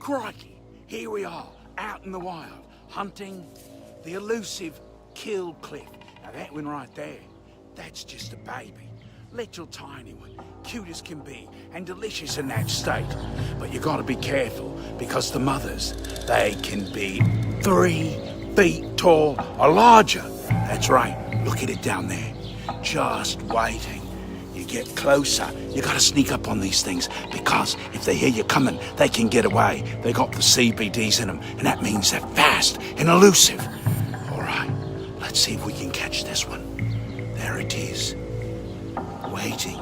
Crikey, here we are, out in the wild, hunting the elusive kill cliff. Now that one right there, that's just a baby. Little tiny one, cute as can be, and delicious in that state. But you gotta be careful, because the mothers, they can be 3 feet tall or larger. That's right, look at it down there, just waiting. You get closer, you gotta sneak up on these things, because if they hear you coming, they can get away. They got the CBDs in them, and that means they're fast and elusive. All right, let's see if we can catch this one. There it is, waiting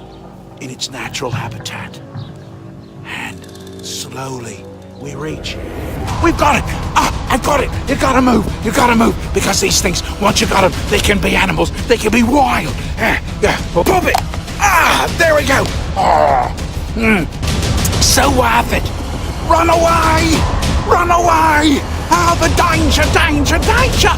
in its natural habitat. And slowly we reach. We've got it! Ah, I've got it! You gotta move! You gotta move! Because these things, once you got them, they can be animals, they can be wild! Well, pop it! Ah, there we go! Oh, so worth it! Run away! Run away! Oh, the danger, danger, danger!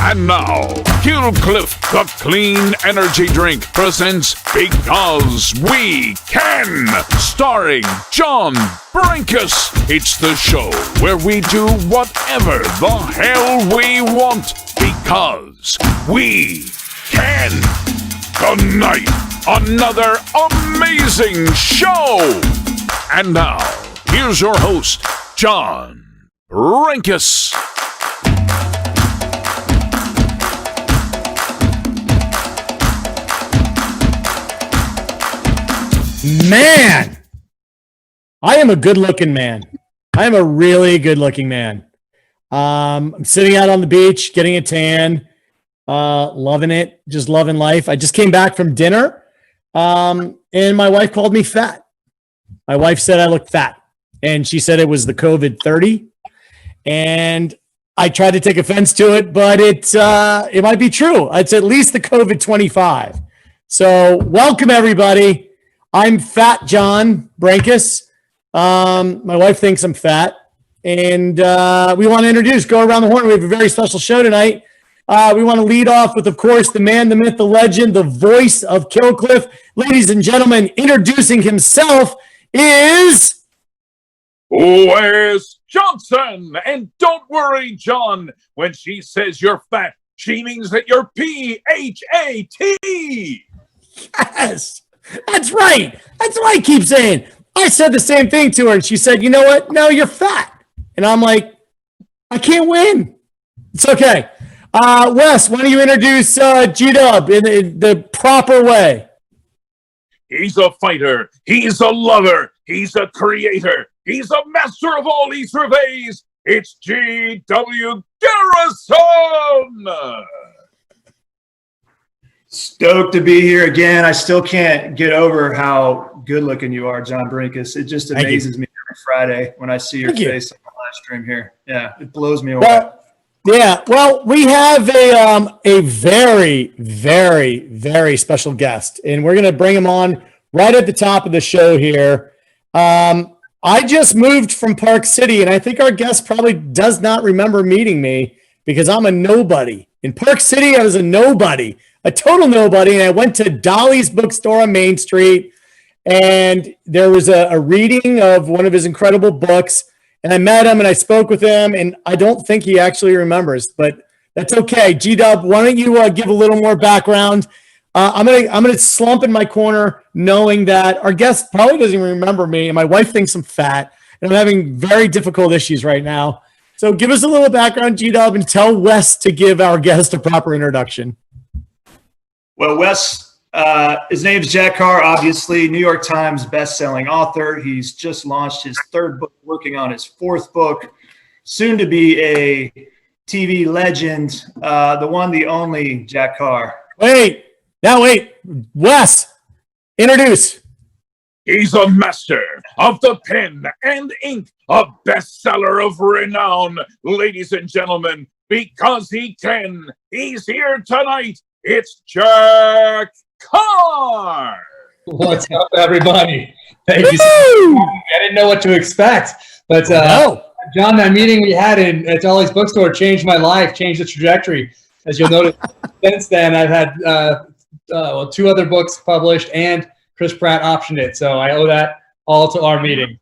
And now, Kill Cliff, the clean energy drink, presents Because We Can, starring John Brenkus. It's the show where we do whatever the hell we want, because we can. Tonight, another amazing show. And now, here's your host, John Brenkus. Man, I am a good-looking man. I am a really good-looking man. I'm sitting out on the beach, getting a tan, loving it, just loving life. I just came back from dinner, and my wife called me fat. My wife said I looked fat, and she said it was the COVID 30, and I tried to take offense to it, but it might be true. It's at least the COVID 25. So welcome, everybody. I'm Fat John Brenkus. My wife thinks I'm fat. And we want to go around the horn. We have a very special show tonight. We want to lead off with, of course, the man, the myth, the legend, the voice of Killcliff. Ladies and gentlemen, introducing himself is... Wes Johnson. And don't worry, John. When she says you're fat, she means that you're P-H-A-T. Yes. That's right. That's what I keep saying. I said the same thing to her, and she said, you know what? No, you're fat. And I'm like, I can't win. It's okay. Wes, why don't you introduce G-Dub in the proper way? He's a fighter. He's a lover. He's a creator. He's a master of all he surveys. It's G.W. Garrison. Stoked to be here again. I still can't get over how good looking you are, John Brenkus. It just amazes me every Friday when I see your face on the live stream here. Yeah, it blows me away. Well, we have a very, very, very special guest, and we're going to bring him on right at the top of the show here. I just moved from Park City, and I think our guest probably does not remember meeting me because I'm a nobody. In Park City, I was a nobody. A total nobody, and I went to Dolly's bookstore on Main Street, and there was a reading of one of his incredible books, and I met him, and I spoke with him, and I don't think he actually remembers, but that's okay. G-Dub, why don't you give a little more background? I'm gonna slump in my corner knowing that our guest probably doesn't even remember me, and my wife thinks I'm fat, and I'm having very difficult issues right now. So give us a little background, G-Dub, and tell Wes to give our guest a proper introduction. Well, Wes, his name's Jack Carr, obviously, New York Times best-selling author. He's just launched his 3rd book, working on his 4th book, soon to be a TV legend, the one, the only Jack Carr. Wait, Wes, introduce. He's a master of the pen and ink, a bestseller of renown. Ladies and gentlemen, because he can, he's here tonight. It's Jack Carr. What's up, everybody? Thank you. I didn't know what to expect, but John, that meeting we had at Dolly's bookstore changed my life, changed the trajectory. As you'll notice, since then I've had 2 other books published, and Chris Pratt optioned it. So I owe that all to our meeting.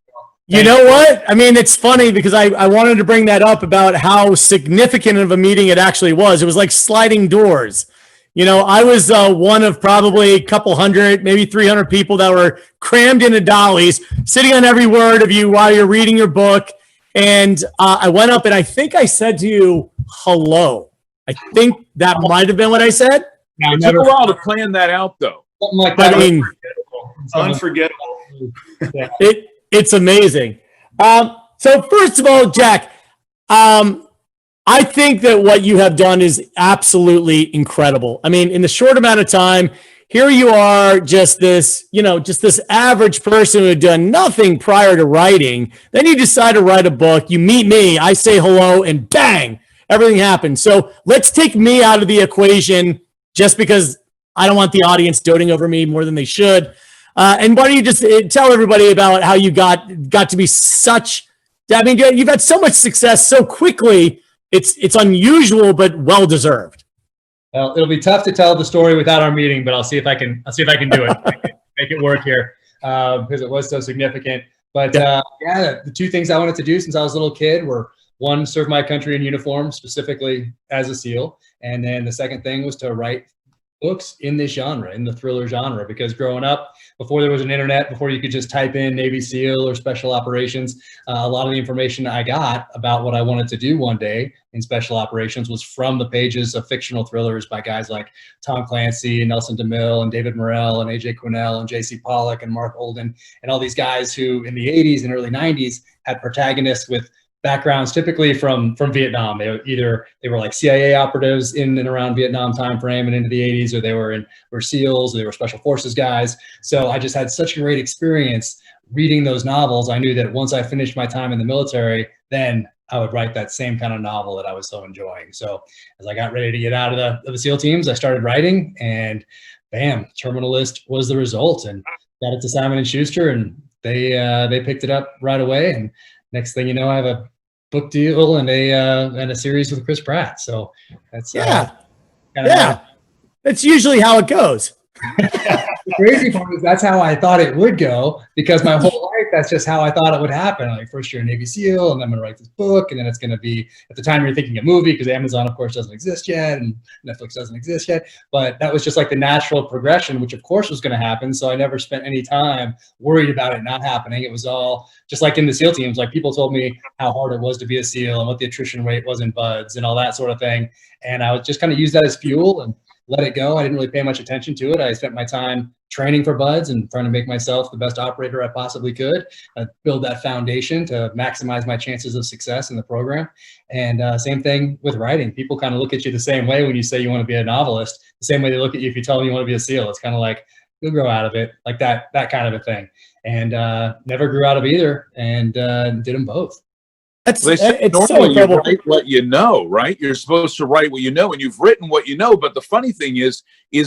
You know what? I mean, it's funny because I wanted to bring that up about how significant of a meeting it actually was. It was like sliding doors. You know, I was one of probably a couple hundred, maybe 300 people that were crammed into dollies, sitting on every word of you while you're reading your book. And I went up and I think I said to you, hello. I think that might have been what I said. It took a while to plan that out, though. Something like that. I mean, Unforgettable. it's amazing. So first of all, Jack, I think that what you have done is absolutely incredible. I mean, in the short amount of time, here you are, just this average person who had done nothing prior to writing. Then you decide to write a book. You meet me. I say hello, and bang, everything happens. So let's take me out of the equation, just because I don't want the audience doting over me more than they should. And why don't you just tell everybody about how you got to be such, I mean, you've had so much success so quickly. It's unusual, but well-deserved. Well, it'll be tough to tell the story without our meeting, but I'll see if I can do it. Make it work here, because it was so significant. But the 2 things I wanted to do since I was a little kid were, 1, serve my country in uniform, specifically as a SEAL. And then the second thing was to write books in this genre, in the thriller genre, because growing up, before there was an internet, before you could just type in Navy SEAL or special operations, a lot of the information I got about what I wanted to do one day in special operations was from the pages of fictional thrillers by guys like Tom Clancy and Nelson DeMille and David Morrell and AJ Quinnell and JC Pollock and Mark Olden, and all these guys who in the 80s and early 90s had protagonists with backgrounds typically from Vietnam. They were like CIA operatives in and around Vietnam time frame and into the 80s, or they were SEALs, or they were special forces guys. So I just had such a great experience reading those novels. I knew that once I finished my time in the military, then I would write that same kind of novel that I was so enjoying. So as I got ready to get out of the SEAL teams, I started writing, and bam, Terminal List was the result, and got it to Simon & Schuster, and they picked it up right away. And next thing you know, I have a book deal and a series with Chris Pratt. So that's that's usually how it goes. The crazy part is that's how I thought it would go, because my whole life, that's just how I thought it would happen. Like, first you're a Navy SEAL, and I'm going to write this book, and then it's going to be, at the time you're thinking a movie, because Amazon, of course, doesn't exist yet, and Netflix doesn't exist yet. But that was just like the natural progression, which of course was going to happen. So I never spent any time worried about it not happening. It was all just like in the SEAL teams. Like, people told me how hard it was to be a SEAL and what the attrition rate was in buds and all that sort of thing. And I would just kind of use that as fuel and let it go. I didn't really pay much attention to it. I spent my time training for buds and trying to make myself the best operator I possibly could, build that foundation to maximize my chances of success in the program. And same thing with writing. People kind of look at you the same way when you say you want to be a novelist, the same way they look at you if you tell them you want to be a SEAL. It's kind of like, you'll grow out of it, like that kind of a thing. And never grew out of either, and did them both. It's normally you write what you know, right? You're supposed to write what you know, and you've written what you know. But the funny thing is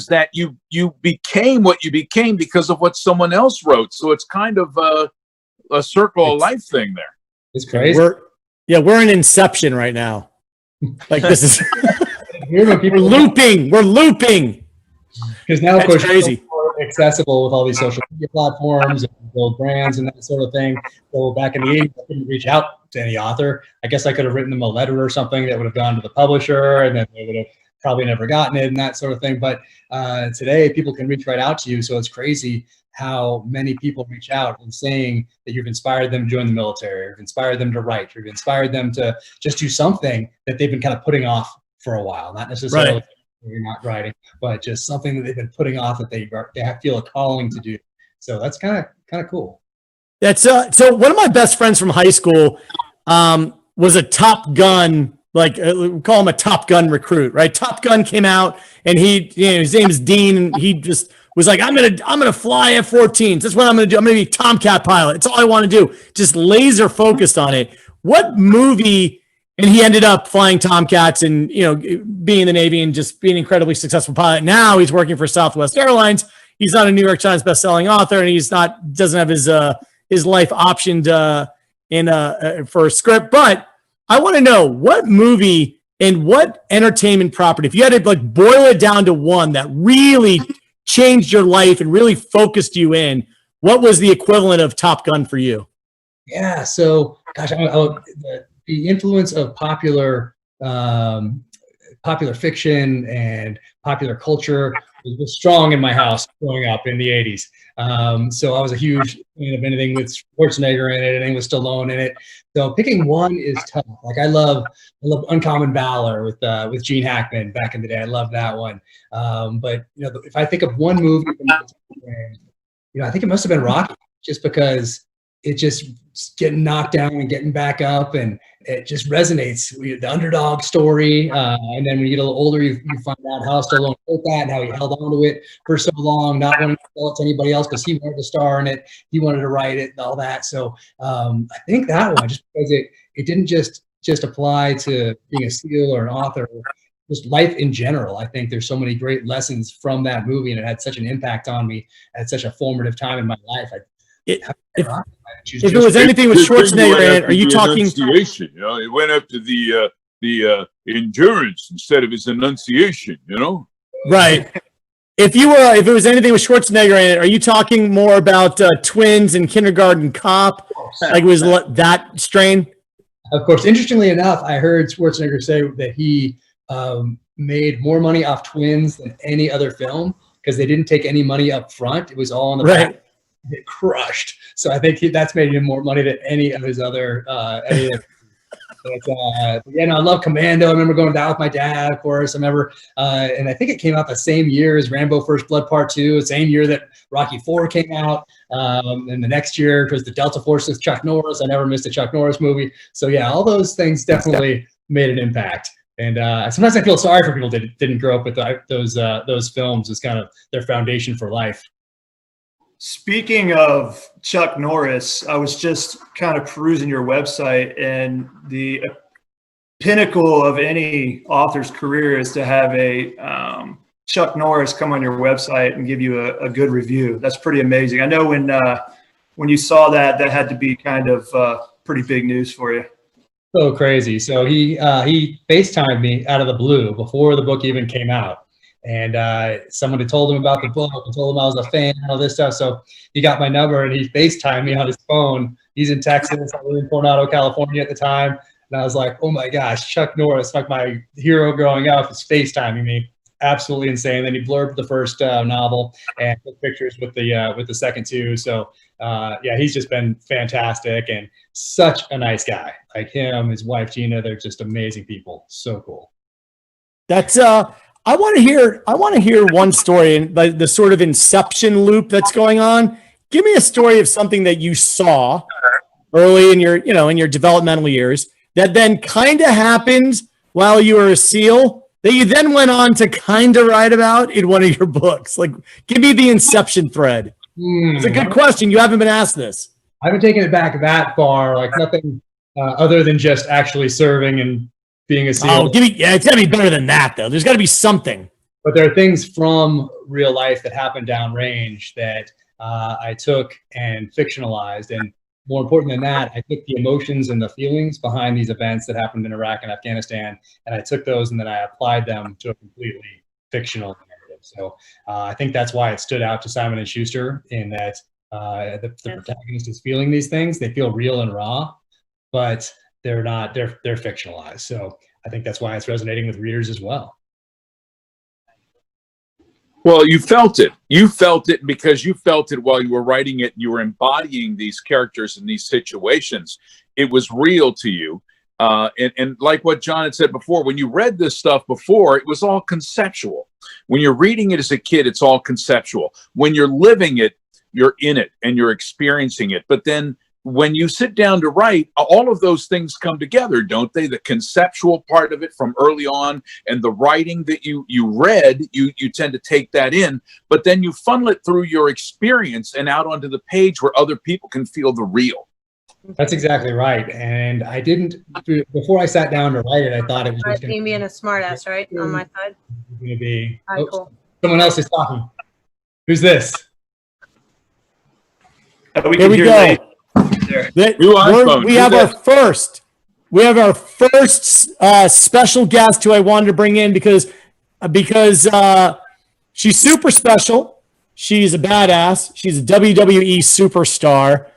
that you became what you became because of what someone else wrote. So it's kind of a circle of life thing there. It's crazy. We're in Inception right now. Like, this is we're looping. Because now, of That's course, crazy. Accessible with all these social media platforms and build brands and that sort of thing. So back in the 80s, I couldn't reach out to any author. I guess I could have written them a letter or something that would have gone to the publisher, and then they would have probably never gotten it and that sort of thing. But today, people can reach right out to you. So it's crazy how many people reach out and saying that you've inspired them to join the military, or you've inspired them to write, or you've inspired them to just do something that they've been kind of putting off for a while. Not necessarily Right. You're not writing, but just something that they've been putting off that they feel a calling to do. So that's kind of cool. That's so one of my best friends from high school was a Top Gun, we call him a Top Gun recruit, right? Top Gun came out, and his name is Dean, and he just was like, I'm gonna fly F-14s. That's what I'm gonna do. I'm gonna be a Tomcat pilot. That's all I want to do. Just laser focused on it. What movie? And he ended up flying Tomcats and, being in the Navy and just being an incredibly successful pilot. Now he's working for Southwest Airlines. He's not a New York Times best-selling author, and doesn't have his life optioned for a script. But I want to know, what movie And what entertainment property, if you had to like boil it down to one that really changed your life and really focused you in, what was the equivalent of Top Gun for you? Yeah. So, gosh, the influence of popular fiction and popular culture was strong in my house growing up in the 80s. So I was a huge fan of anything with Schwarzenegger in it, anything with Stallone in it. So picking one is tough. Like I love Uncommon Valor with Gene Hackman back in the day. I love that one. But if I think of one movie from the time, I think it must have been Rocky, just because it just getting knocked down and getting back up, and it just resonates. The underdog story, and then when you get a little older, you find out how Stallone wrote that and how he held on to it for so long, not wanting to sell it to anybody else because he wanted to star in it, he wanted to write it, and all that. So I think that one, just because it didn't just apply to being a SEAL or an author, just life in general. I think there's so many great lessons from that movie, and it had such an impact on me at such a formative time in my life. If it was anything with Schwarzenegger in it, are you talking? It went up to the endurance instead of his enunciation. Right. If it was anything with Schwarzenegger in it, are you talking more about Twins and Kindergarten Cop? Like it was that strain? Of course. Interestingly enough, I heard Schwarzenegger say that he made more money off Twins than any other film because they didn't take any money up front. It was all on the back. It crushed. So I think that's made him more money than any of his other. I love Commando. I remember going down with my dad, of course. I remember, and I think it came out the same year as Rambo: First Blood Part 2, the same year that Rocky IV came out. And the next year was the Delta Force with Chuck Norris. I never missed a Chuck Norris movie. So yeah, all those things definitely made an impact. And sometimes I feel sorry for people that didn't grow up with those films as kind of their foundation for life. Speaking of Chuck Norris, I was just kind of perusing your website, and the pinnacle of any author's career is to have a Chuck Norris come on your website and give you a good review. That's pretty amazing. I know when you saw that had to be kind of pretty big news for you. So crazy. So he FaceTimed me out of the blue before the book even came out. And someone had told him about the book and told him I was a fan and all this stuff. So he got my number and he FaceTimed me on his phone. He's in Texas. I was in Coronado, California at the time. And I was like, oh my gosh, Chuck Norris, like my hero growing up, is FaceTiming me. Absolutely insane. Then he blurbed the first novel and took pictures with the second two. So yeah, he's just been fantastic and such a nice guy. Like him, his wife Gina, they're just amazing people. So cool. That's I want to hear one story and the sort of inception loop that's going on. Give me a story of something that you saw early in your developmental years that then kind of happened while you were a SEAL that you then went on to kind of write about in one of your books. Like, give me the inception thread. It's a good question. You haven't been asked this. I haven't taken it back that far. Like nothing other than just actually serving and being a SEAL. Oh, it's got to be better than that, though. There's got to be something. But there are things from real life that happened downrange that I took and fictionalized. And more important than that, I took the emotions and the feelings behind these events that happened in Iraq and Afghanistan, and I took those and then I applied them to a completely fictional narrative. So I think that's why it stood out to Simon & Schuster in that the protagonist is feeling these things. They feel real and raw, but they're not. They're fictionalized. So I think that's why it's resonating with readers as well. Well, you felt it. You felt it because you felt it while you were writing it. You were embodying these characters in these situations. It was real to you. And like what John had said before, when you read this stuff before, it was all conceptual. When you're reading it as a kid, it's all conceptual. When you're living it, you're in it and you're experiencing it. But then when you sit down to write, all of those things come together, don't they? The conceptual part of it from early on and the writing that you read, you tend to take that in, but then you funnel it through your experience and out onto the page where other people can feel the real. That's exactly right. And I didn't, before I sat down to write it, I thought it was just me being a smart ass, right? On my side. Going to be, Cool. Someone else is talking. Who's this? Here we go. We have our first we have our first special guest who I wanted to bring in because she's super special. She's a badass. She's a WWE superstar.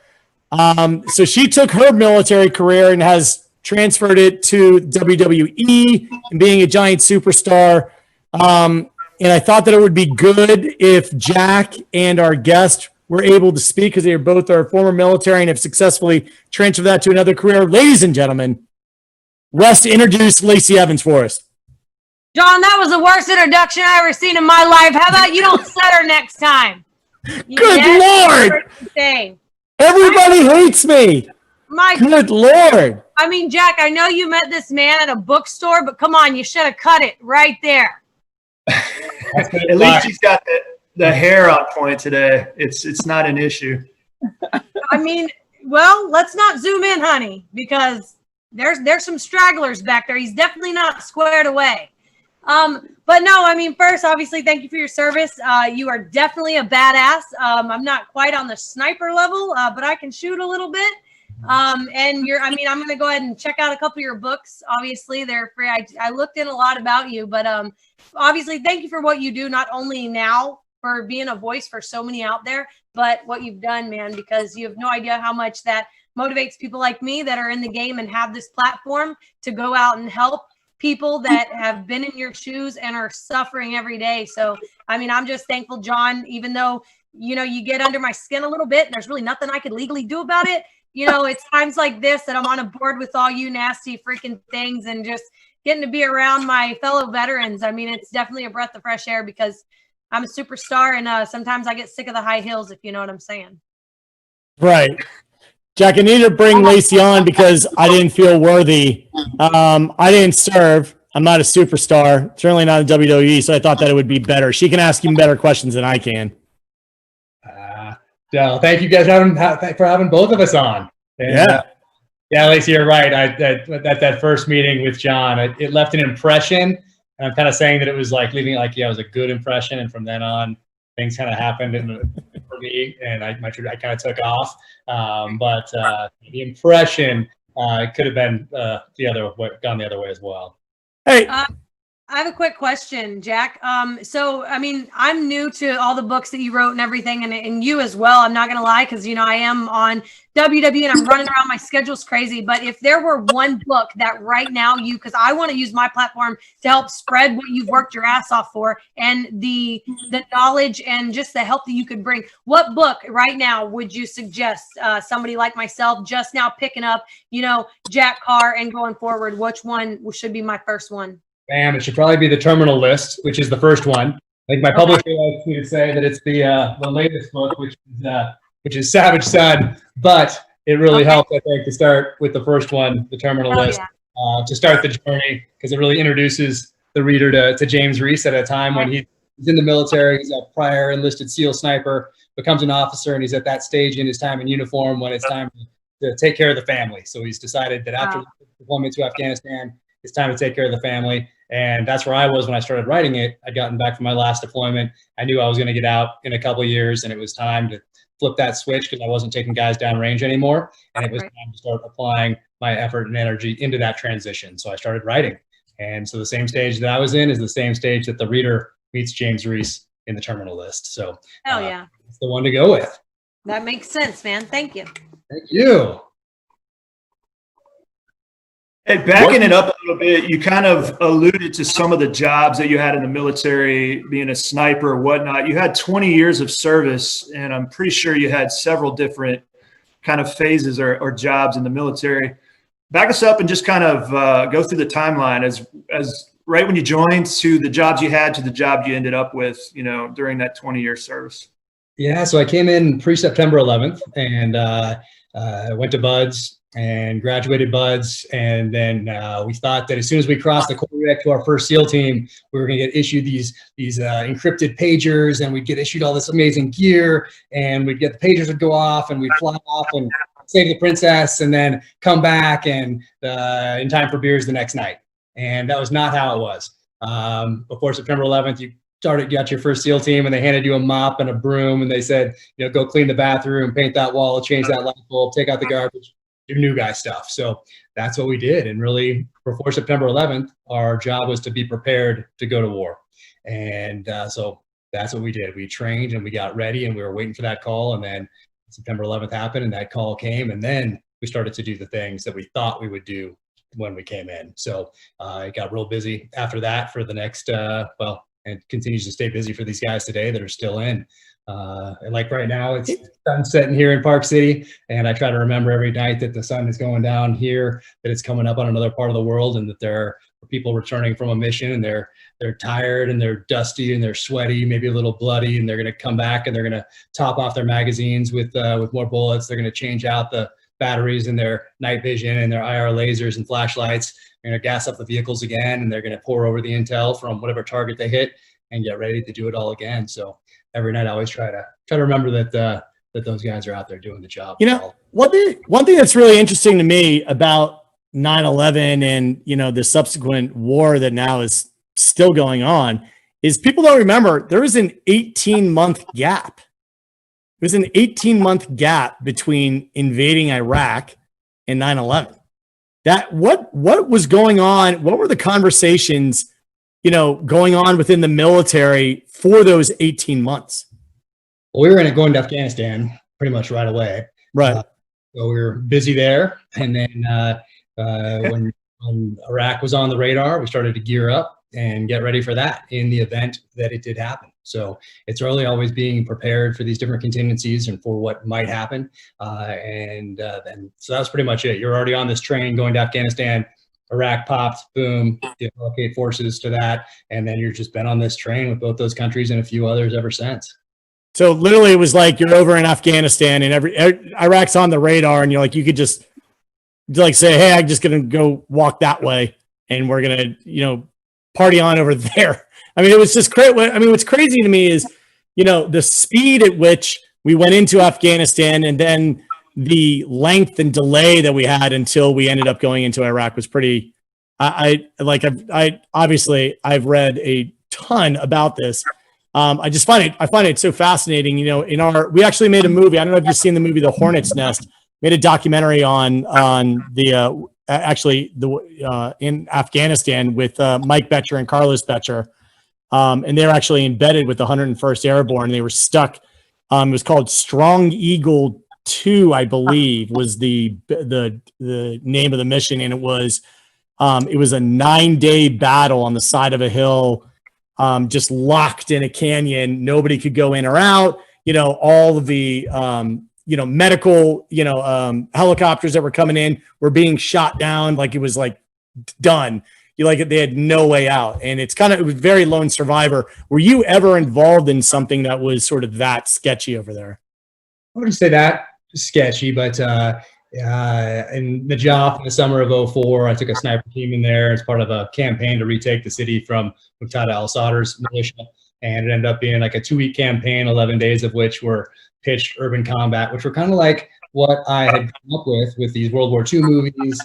So she took her military career and has transferred it to WWE and being a giant superstar. And I thought that it would be good if Jack and our guest were able to speak because they both are former military and have successfully transferred that to another career. Ladies and gentlemen, Wes, introduce Lacey Evans for us. John, that was the worst introduction I ever seen in my life. How about you don't set her next time? Good Lord! Everybody hates me. Good Lord. I mean, Jack, I know you met this man at a bookstore, but come on, you should have cut it right there. At least she's got the hair on point today. It's not an issue. I mean, well, let's not zoom in, honey, because there's some stragglers back there. He's definitely not squared away. But no, I mean, first, obviously, thank you for your service. You are definitely a badass. I'm not quite on the sniper level, but I can shoot a little bit. I'm going to go ahead and check out a couple of your books. Obviously, they're free. I looked in a lot about you, but obviously, thank you for what you do, not only now for being a voice for so many out there, but what you've done, man, because you have no idea how much that motivates people like me that are in the game and have this platform to go out and help people that have been in your shoes and are suffering every day. So, I mean, I'm just thankful, John, even though, you get under my skin a little bit and there's really nothing I could legally do about it. It's times like this that I'm on a board with all you nasty freaking things and just getting to be around my fellow veterans. I mean, it's definitely a breath of fresh air because I'm a superstar and sometimes I get sick of the high hills, if you know what I'm saying. Right. Jack, I need to bring Lacey on because I didn't feel worthy. I didn't serve. I'm not a superstar, certainly not in WWE, so I thought that it would be better. She can ask even better questions than I can. Thank you guys for having both of us on. And, yeah, Lacey, you're right. That first meeting with John, it left an impression, and I'm kind of saying that it was like leaving it was a good impression, and from then on, things kind of happened for me, and I kind of took off. But the impression could have been gone the other way as well. Hey. I have a quick question, Jack. So, I mean, I'm new to all the books that you wrote and everything, and you as well. I'm not going to lie, because, I am on WWE and I'm running around. My schedule's crazy. But if there were one book that right now because I want to use my platform to help spread what you've worked your ass off for and the knowledge and just the help that you could bring, what book right now would you suggest somebody like myself just now picking up, Jack Carr and going forward? Which one should be my first one? Bam, it should probably be the Terminal List, which is the first one. I think my publisher likes me to say that it's the latest book, which is Savage Son, but it really helps, I think, to start with the first one, the Terminal List, to start the journey, because it really introduces the reader to James Reese at a time when he's in the military. He's a prior enlisted SEAL Sniper, becomes an officer, and he's at that stage in his time in uniform when it's time to take care of the family. So he's decided that after the deployment to Afghanistan, it's time to take care of the family. And that's where I was when I started writing it. I'd gotten back from my last deployment. I knew I was going to get out in a couple of years, and it was time to flip that switch because I wasn't taking guys downrange anymore. And it was time to start applying my effort and energy into that transition. So I started writing. And so the same stage that I was in is the same stage that the reader meets James Reese in the Terminal List. So it's the one to go with. That makes sense, man. Thank you. Thank you. Hey, backing it up a little bit, you kind of alluded to some of the jobs that you had in the military, being a sniper or whatnot. You had 20 years of service, and I'm pretty sure you had several different kind of phases or jobs in the military. Back us up and just kind of go through the timeline as right when you joined to the jobs you had to the job you ended up with, during that 20-year service. Yeah, so I came in pre-September 11th and went to BUDS and graduated BUDS. And then we thought that as soon as we crossed the quarterback to our first SEAL team, we were going to get issued these encrypted pagers, and we'd get issued all this amazing gear, and we'd get the pagers would go off, and we'd fly off and save the princess, and then come back and in time for beers the next night. And that was not how it was. Before September 11th, you got your first SEAL team, and they handed you a mop and a broom, and they said, go clean the bathroom, paint that wall, change that light bulb, take out the garbage, do new guy stuff. So that's what we did. And really, before September 11th, our job was to be prepared to go to war. And so that's what we did. We trained and we got ready and we were waiting for that call. And then September 11th happened and that call came. And then we started to do the things that we thought we would do when we came in. So it got real busy after that for the next, and continues to stay busy for these guys today that are still in. And like right now, it's sun setting here in Park City. And I try to remember every night that the sun is going down here, that it's coming up on another part of the world, and that there are people returning from a mission and they're tired and they're dusty and they're sweaty, maybe a little bloody, and they're going to come back and they're going to top off their magazines with more bullets. They're going to change out the batteries in their night vision and their IR lasers and flashlights. They're going to gas up the vehicles again, and they're going to pour over the intel from whatever target they hit and get ready to do it all again. So every night I always try to remember that those guys are out there doing the job. You know, one thing that's really interesting to me about 9/11 and, you know, the subsequent war that now is still going on is people don't remember there was an 18-month gap. It was an 18-month gap between invading Iraq and 9/11. That what was going on? What were the conversations, you know, going on within the military for those 18 months? Well, we were going to Afghanistan pretty much right away. Right. So we were busy there. And then when Iraq was on the radar, we started to gear up and get ready for that in the event that it did happen. So it's really always being prepared for these different contingencies and for what might happen. And so that was pretty much it. You're already on this train going to Afghanistan. Iraq popped, boom, you allocate forces to that. And then you've just been on this train with both those countries and a few others ever since. So literally it was like you're over in Afghanistan and Iraq's on the radar, and you're like, you could just like say, hey, I'm just going to go walk that way and we're going to, you know, party on over there. I mean, it was just great. I mean, what's crazy to me is, you know, the speed at which we went into Afghanistan and then the length and delay that we had until we ended up going into Iraq was pretty, I've read a ton about this. I find it so fascinating. You know, we actually made a movie. I don't know if you've seen the movie, The Hornet's Nest. Made a documentary on the in Afghanistan with Mike Betcher and Carlos Betcher, and they're actually embedded with the 101st Airborne. They were stuck. It was called Strong Eagle 2, I believe, was the name of the mission, and it was a 9-day battle on the side of a hill. Just locked in a canyon. Nobody could go in or out. You know, all of the, medical, helicopters that were coming in were being shot down. Like it was like done. They had no way out. And it was very lone survivor. Were you ever involved in something that was sort of that sketchy over there? I wouldn't say that sketchy, but in the job in the summer of 2004, I took a sniper team in there as part of a campaign to retake the city from Muqtada al-Sadr's militia. And it ended up being like a 2-week campaign, 11 days of which were pitched urban combat, which were kind of like what I had come up with these World War II movies,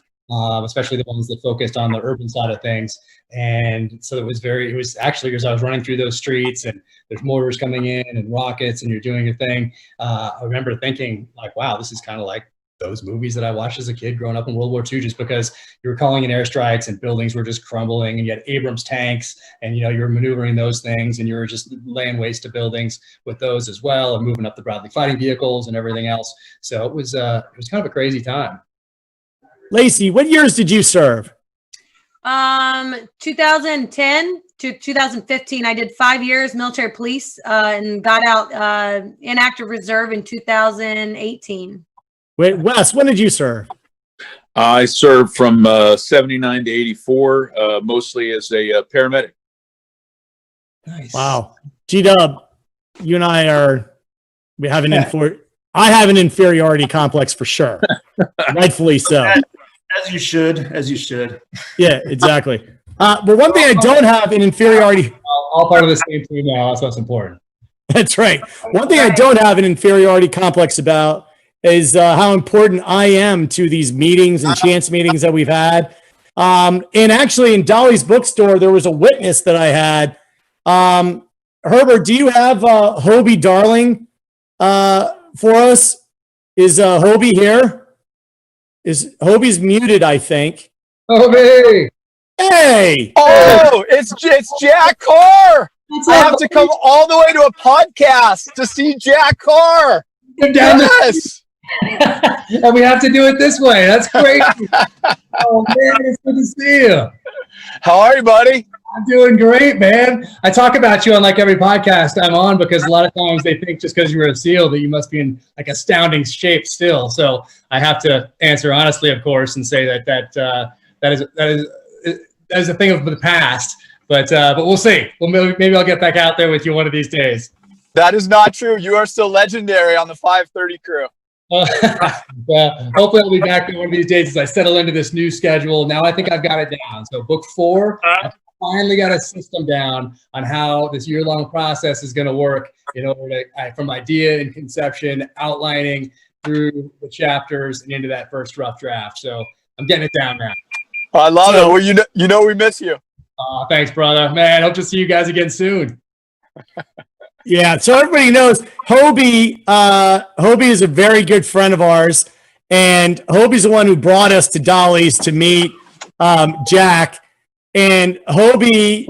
especially the ones that focused on the urban side of things. And so it was actually, because I was running through those streets and there's mortars coming in and rockets and you're doing your thing. I remember thinking like, wow, this is kind of like those movies that I watched as a kid growing up in World War II, just because you were calling in airstrikes and buildings were just crumbling and you had Abrams tanks and, you were maneuvering those things and you were just laying waste to buildings with those as well and moving up the Bradley fighting vehicles and everything else. So it was kind of a crazy time. Lacey, what years did you serve? 2010 to 2015. I did 5 years military police and got out in active reserve in 2018. Wait, Wes, when did you serve? I served from 79 to 84, mostly as a paramedic. Nice. Wow. G-Dub, you and I I have an inferiority complex for sure. Rightfully so. As you should. Yeah, exactly. But one thing I don't have an inferiority. All part of the same team now. That's what's important. That's right. One thing I don't have an inferiority complex about is how important I am to these meetings and chance meetings that we've had. And actually in Dolly's bookstore, there was a witness that I had. Herbert, do you have Hobie Darling for us? Is Hobie here? Hobie's muted, I think. Hobie! Hey! Oh, it's Jack Carr. I have to come all the way to a podcast to see Jack Carr. Yes. And we have to do it this way. That's crazy. Oh, man, it's good to see you. How are you, buddy? I'm doing great, man. I talk about you on like every podcast I'm on because a lot of times they think just because you're a SEAL that you must be in like astounding shape still. So I have to answer honestly, of course, and say that is a thing of the past. But we'll see. Well, maybe I'll get back out there with you one of these days. That is not true. You are still legendary on the 5:30 crew. Well, hopefully I'll be back there one of these days as I settle into this new schedule. Now I think I've got it down. So book 4, I finally got a system down on how this year-long process is going to work in order to, from idea and conception, outlining through the chapters and into that first rough draft. So I'm getting it down now. I love it. Well, you know we miss you. Thanks, brother. Man, hope to see you guys again soon. Yeah, so everybody knows Hobie is a very good friend of ours, and Hobie's the one who brought us to Dolly's to meet Jack. And Hobie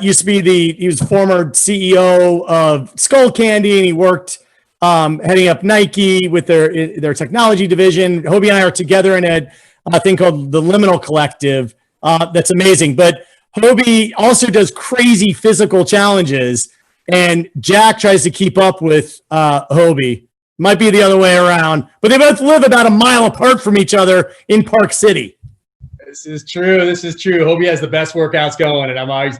used to be he was former CEO of Skull Candy, and he worked heading up Nike with their technology division. Hobie and I are together in a thing called the Liminal Collective. That's amazing. But Hobie also does crazy physical challenges, and Jack tries to keep up with Hobie. Might be the other way around, but they both live about a mile apart from each other in Park City. This is true. Hobie has the best workouts going, and I'm always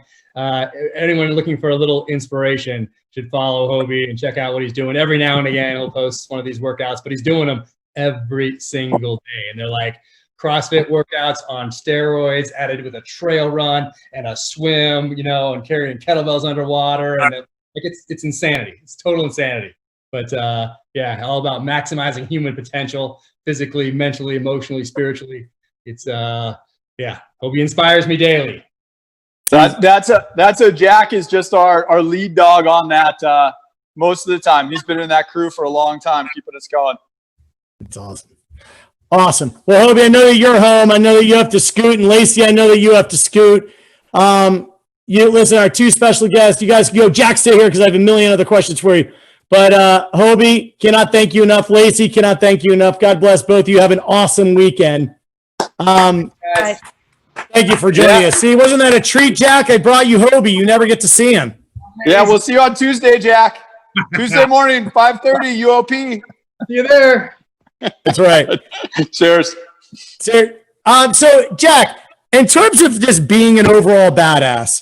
anyone looking for a little inspiration should follow Hobie and check out what he's doing. Every now and again, he'll post one of these workouts, but he's doing them every single day, and they're like CrossFit workouts on steroids, added with a trail run and a swim, and carrying kettlebells underwater, and it's insanity. It's total insanity. But yeah, all about maximizing human potential, physically, mentally, emotionally, spiritually. It's Hobie inspires me daily. That's a Jack is just our lead dog on that most of the time. He's been in that crew for a long time, keeping us going. It's awesome. Awesome. Well, Hobie, I know that you're home. I know that you have to scoot, and Lacey, I know that you have to scoot. You listen, our 2 special guests. You guys can go. Jack, stay here because I have a million other questions for you. But Hobie, cannot thank you enough. Lacey, cannot thank you enough. God bless both of you. Have an awesome weekend. Thank you for joining us. See, wasn't that a treat, Jack? I brought you Hobie. You never get to see him. Yeah, we'll see you on Tuesday, Jack. Tuesday morning, 5:30 UOP. See you there. That's right. Cheers. So, Jack, in terms of just being an overall badass,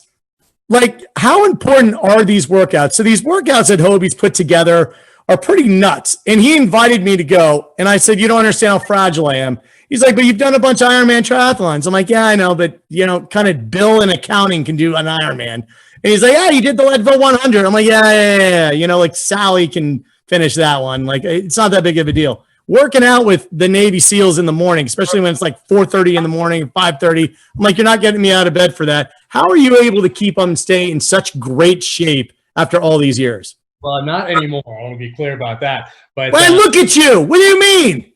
like, how important are these workouts? So these workouts that Hobie's put together are pretty nuts. And he invited me to go. And I said, you don't understand how fragile I am. He's like, but you've done a bunch of Ironman triathlons. I'm like, yeah, I know. But, kind of Bill in accounting can do an Ironman. And he's like, yeah, you did the Leadville 100. I'm like, yeah. Like Sally can finish that one. Like, it's not that big of a deal. Working out with the Navy SEALs in the morning, especially when it's like 4:30 in the morning, 5:30. I'm like, you're not getting me out of bed for that. How are you able to keep them stay in such great shape after all these years? Well, not anymore. I want to be clear about that. But look at you. What do you mean?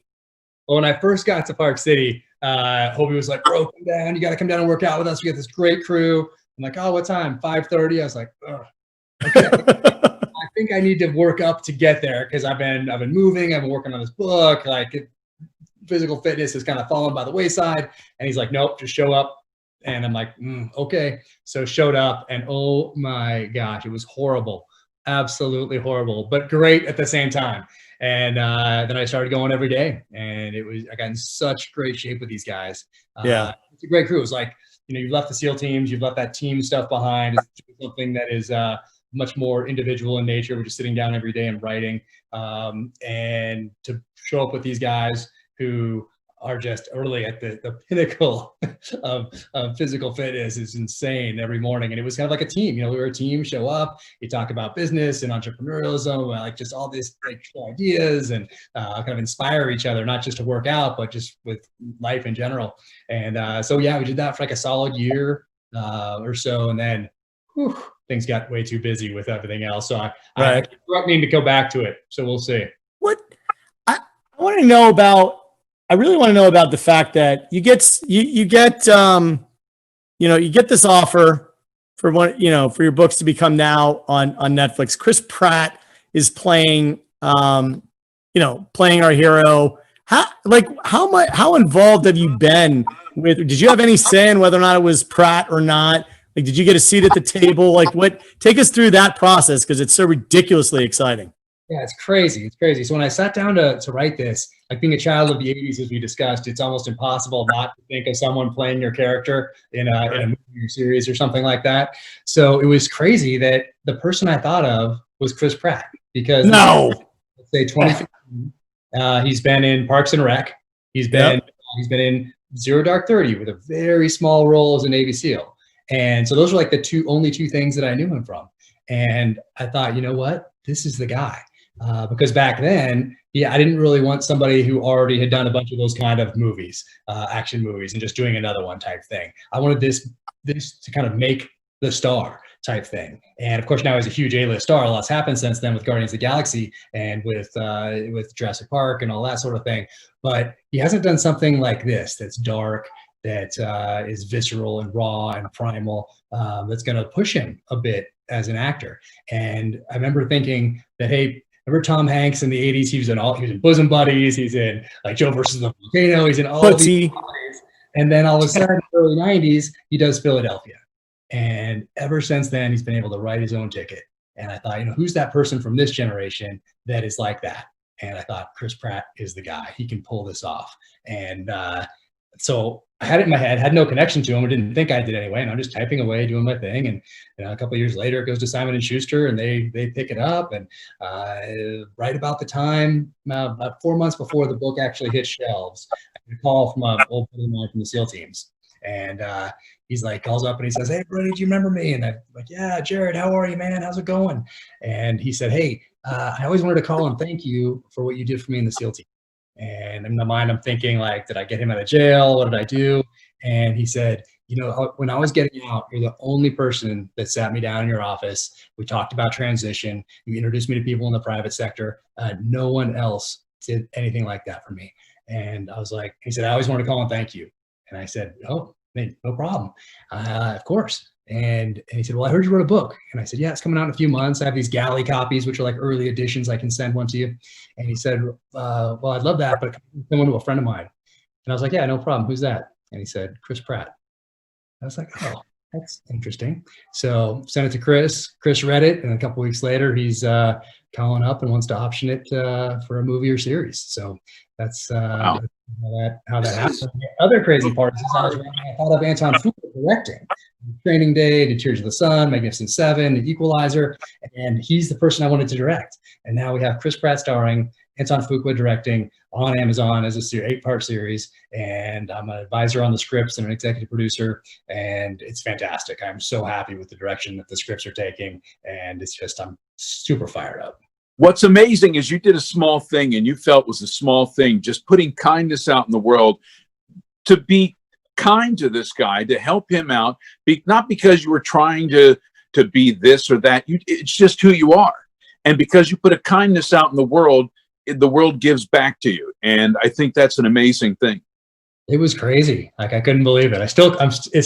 Well, when I first got to Park City, Hobie was like, bro, come down. You got to come down and work out with us. We got this great crew. I'm like, oh, what time? 5:30. I was like, ugh. Okay. I think I need to work up to get there because I've been moving. I've been working on this book. Like, physical fitness has kind of fallen by the wayside. And he's like, nope, just show up. And I'm like, okay. So showed up, and oh my gosh, it was horrible. Absolutely horrible, but great at the same time. And then I started going every day, and I got in such great shape with these guys. Yeah, it's a great crew. It's like, you've left the SEAL teams, you've left that team stuff behind. It's something that is much more individual in nature. We're just sitting down every day and writing, and to show up with these guys who are just early at the pinnacle of physical fitness is insane every morning. And it was kind of like a team. We were a team, show up, you talk about business and entrepreneurialism, like just all these like ideas, and kind of inspire each other, not just to work out, but just with life in general. And so, yeah, we did that for like a solid year or so. And then things got way too busy with everything else. So I keep threatening to go back to it. So we'll see. What I want to know about, I really want to know about the fact that you get this offer for for your books to become now on Netflix. Chris Pratt is playing our hero. How involved have you been with? Did you have any say in whether or not it was Pratt or not? Like, did you get a seat at the table? Like, take us through that process, because it's so ridiculously exciting. Yeah, it's crazy. It's crazy. So when I sat down to write this, like being a child of the 80s, as we discussed, it's almost impossible not to think of someone playing your character in a movie or series or something like that. So it was crazy that the person I thought of was Chris Pratt, because let's say 2015, he's been in Parks and Rec. He's been in Zero Dark 30 with a very small role as a Navy SEAL. And so those were like the only two things that I knew him from. And I thought, you know what, this is the guy. Because back then, I didn't really want somebody who already had done a bunch of those kind of movies, action movies, and just doing another one type thing. I wanted this to kind of make the star type thing. And of course, now he's a huge A-list star. A lot's happened since then with Guardians of the Galaxy and with Jurassic Park and all that sort of thing. But he hasn't done something like this that's dark, that is visceral and raw and primal, that's going to push him a bit as an actor. And I remember thinking that, hey, remember Tom Hanks in the 80s? He was in Bosom Buddies. He's in like Joe versus the Volcano. He's in all of these movies. And then all of a sudden, in the early 90s, he does Philadelphia. And ever since then, he's been able to write his own ticket. And I thought, who's that person from this generation that is like that? And I thought Chris Pratt is the guy. He can pull this off. And so I had it in my head, had no connection to him. I didn't think I did anyway. And I'm just typing away, doing my thing. And a couple of years later, it goes to Simon & Schuster, and they pick it up. And right about the time, about 4 months before the book actually hit shelves, I get a call from an old buddy of mine from the SEAL teams. And he's like, calls up and he says, "Hey, buddy, do you remember me?" And I'm like, "Yeah, Jared, how are you, man? How's it going?" And he said, "Hey, I always wanted to call and thank you for what you did for me in the SEAL team." And in my mind, I'm thinking, like, did I get him out of jail? What did I do? And he said, when I was getting out, you're the only person that sat me down in your office. We talked about transition. You introduced me to people in the private sector. No one else did anything like that for me. And I was like, he said, "I always wanted to call and thank you." And I said, "Oh, man, no problem. Of course." And he said, "Well, I heard you wrote a book." And I said, "Yeah, it's coming out in a few months. I have these galley copies, which are like early editions. I can send one to you." And he said, "Well, I'd love that, but send one to a friend of mine." And I was like, "Yeah, no problem. Who's that?" And he said, "Chris Pratt." I was like, "Oh, that's interesting." So sent it to Chris. Chris read it, and a couple weeks later, he's calling up and wants to option it for a movie or series. So that's wow. How that happened. The other crazy part is I thought of Anton Fuqua directing Training Day, to Tears of the Sun, Magnificent Seven, The Equalizer, and he's the person I wanted to direct. And now we have Chris Pratt starring, Anton Fuqua directing on Amazon as a 8-part series, and I'm an advisor on the scripts and an executive producer, and it's fantastic. I'm so happy with the direction that the scripts are taking, and it's just, I'm super fired up. What's amazing is you did a small thing, and you felt was a small thing, just putting kindness out in the world, to be kind to this guy, to help him out, not because you were trying to be this or that. It's just who you are. And because you put a kindness out in the world gives back to you. And I think that's an amazing thing. It was crazy. Like, I couldn't believe it. It's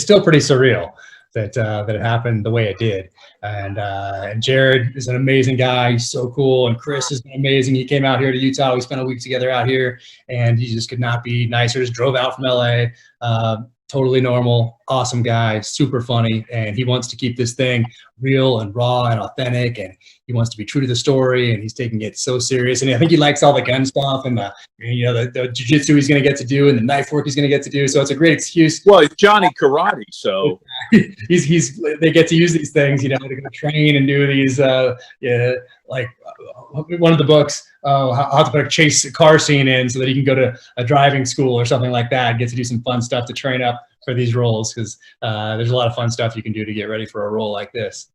still pretty surreal that it happened the way it did. And Jared is an amazing guy. He's so cool. And Chris has been amazing. He came out here to Utah. We spent a week together out here, and he just could not be nicer. Just drove out from LA. Totally normal, awesome guy, super funny, and he wants to keep this thing real and raw and authentic, and he wants to be true to the story, and he's taking it so serious. And I think he likes all the gun stuff and the jiu-jitsu he's going to get to do and the knife work he's going to get to do. So it's a great excuse. Well, it's Johnny Karate, so they get to use these things, to go train and do these. Like one of the books, how to put a chase car scene in so that he can go to a driving school or something like that. Get to do some fun stuff to train up for these roles, because there's a lot of fun stuff you can do to get ready for a role like this.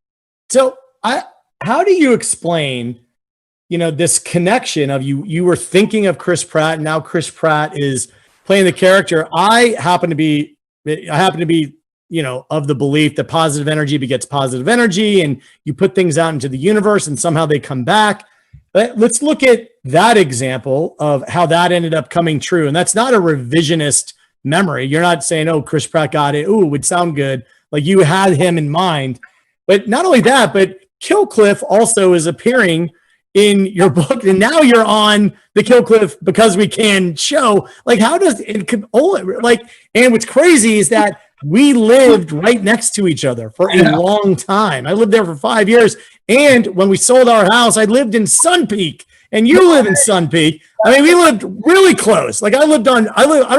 So how do you explain, this connection of you were thinking of Chris Pratt, and now Chris Pratt is playing the character? I happen to be, of the belief that positive energy begets positive energy, and you put things out into the universe and somehow they come back. Let's look at that example of how that ended up coming true. And that's not a revisionist memory. You're not saying, oh, Chris Pratt got it. Ooh, it would sound good. Like you had him in mind. But not only that, but Killcliff also is appearing in your book. And now you're on the Killcliff Because We Can show. Like, how does it, like, and what's crazy is that we lived right next to each other for a long time. I lived there for 5 years. And when we sold our house, I lived in Sun Peak and you live in Sun Peak. I mean, we lived really close. Like I don't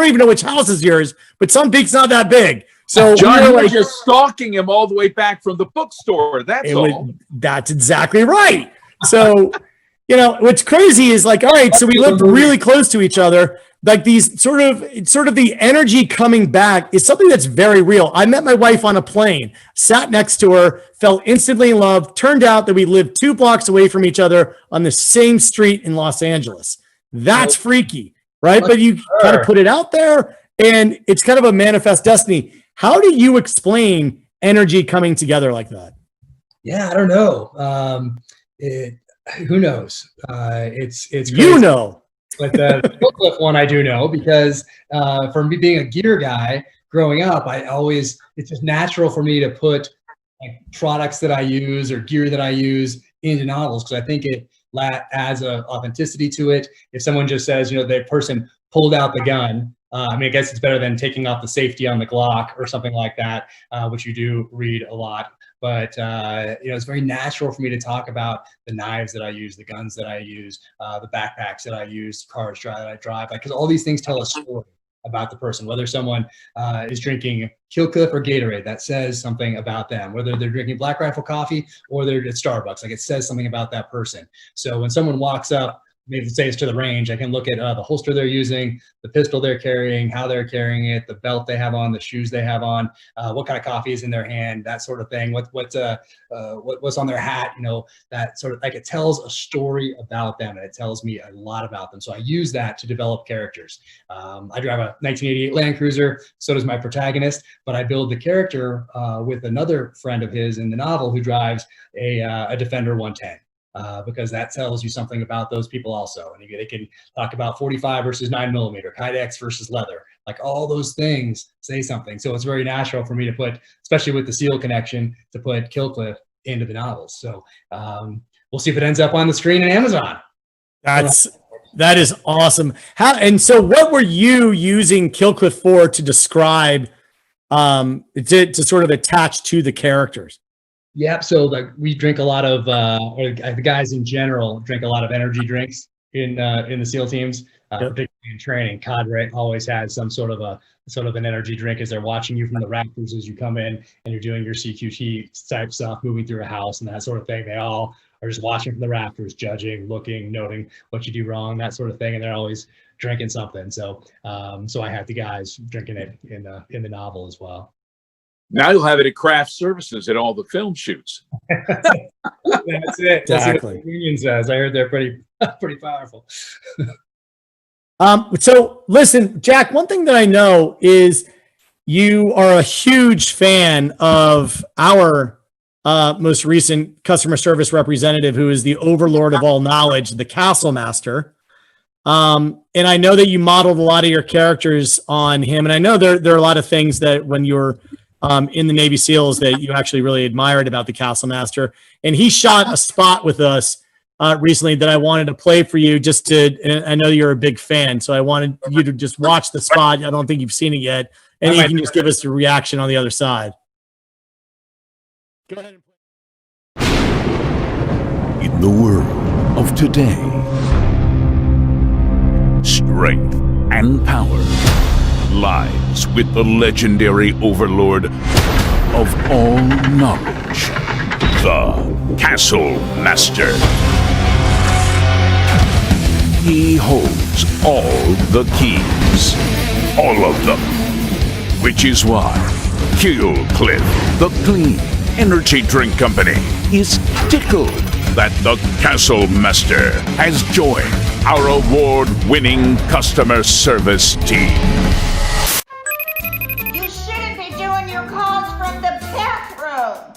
even know which house is yours, but Sun Peak's not that big. So John, you were just stalking him all the way back from the bookstore. That's all. That's exactly right. So, you know, what's crazy is like, all right, so we lived really close to each other. Like these sort of the energy coming back is something that's very real. I met my wife on a plane, sat next to her, fell instantly in love. Turned out that we lived 2 blocks away from each other on the same street in Los Angeles. That's freaky, right? But you kind of put it out there and it's kind of a manifest destiny. How do you explain energy coming together like that? Yeah, I don't know. Who knows? It's crazy. You know. But the Killcliff one I do know because for me being a gear guy growing up, it's just natural for me to put like products that I use or gear that I use into novels because I think it adds a authenticity to it. If someone just says, you know, the person pulled out the gun, I mean, I guess it's better than taking off the safety on the Glock or something like that, which you do read a lot. But, you know, it's very natural for me to talk about the knives that I use, the guns that I use, the backpacks that I use, cars that I drive, because all these things tell a story about the person, whether someone is drinking Killcliff or Gatorade, that says something about them, whether they're drinking Black Rifle coffee or they're at Starbucks, like it says something about that person. So when someone walks up, maybe say it's to the range, I can look at the holster they're using, the pistol they're carrying, how they're carrying it, the belt they have on, the shoes they have on, what kind of coffee is in their hand, that sort of thing. What's on their hat, you know, that sort of like it tells a story about them and it tells me a lot about them. So I use that to develop characters. I drive a 1988 Land Cruiser, so does my protagonist, but I build the character with another friend of his in the novel who drives a Defender 110. Because that tells you something about those people also. And they can talk about 45 versus 9mm, Kydex versus leather. Like all those things say something. So it's very natural for me to put, especially with the SEAL connection, to put Killcliff into the novels. So we'll see if it ends up on the screen in Amazon. That is awesome. And so what were you using Killcliff for to describe, to sort of attach to the characters? Yep. So like we drink a lot of, or the guys in general drink a lot of energy drinks in the SEAL teams, particularly in training. Cadre always has some sort of an energy drink as they're watching you from the rafters as you come in and you're doing your CQT type stuff, moving through a house and that sort of thing. They all are just watching from the rafters, judging, looking, noting what you do wrong, that sort of thing. And they're always drinking something. So, so I had the guys drinking it in the novel as well. Now you'll have it at craft services at all the film shoots. That's it. Exactly. That's what the union says. I heard they're pretty powerful. So listen, Jack, one thing that I know is you are a huge fan of our most recent customer service representative, who is the overlord of all knowledge, the Castle Master. And I know that you modeled a lot of your characters on him. And I know there are a lot of things that when you're in the Navy SEALs that you actually really admired about the Castle Master. And he shot a spot with us recently that I wanted to play for you I know you're a big fan, so I wanted you to just watch the spot. I don't think you've seen it yet. And you can just give us a reaction on the other side. Go ahead and play. In the world of today, strength and power lies with the legendary overlord of all knowledge, the Castle Master. He holds all the keys, all of them, which is why Killcliff, the clean energy drink company, is tickled that the Castle Master has joined our award-winning customer service team. You shouldn't be doing your calls from the bathroom.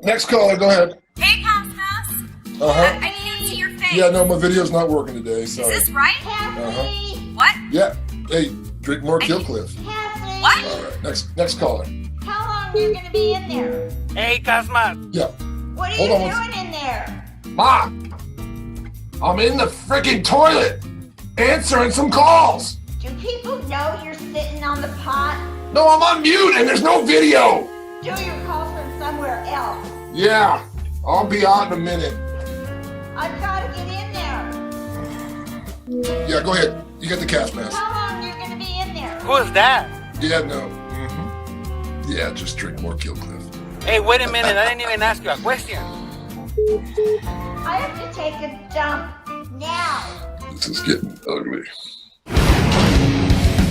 Next caller, go ahead. Hey, Cosmos. I can't see your face. Hey. Yeah, no, my video's not working today. Is Sorry. this right? Cassie. What? Yeah. Hey, drink more Killcliff. Cassie. What? All right, next caller. How long are you going to be in there? Hey, Cosmo. Yeah. What are Hold you on. doing in there? Ma, I'm in the freaking toilet answering some calls. Do people know you're sitting on the pot? No, I'm on mute and there's no video. Do your calls from somewhere else. Yeah, I'll be out in a minute. I've got to get in there. Yeah, go ahead. You got the cast mask. How long are you going to be in there? Who's that? Yeah, no. Yeah, just drink more Killcliff. Hey, wait a minute. I didn't even ask you a question. I have to take a dump now. This is getting ugly.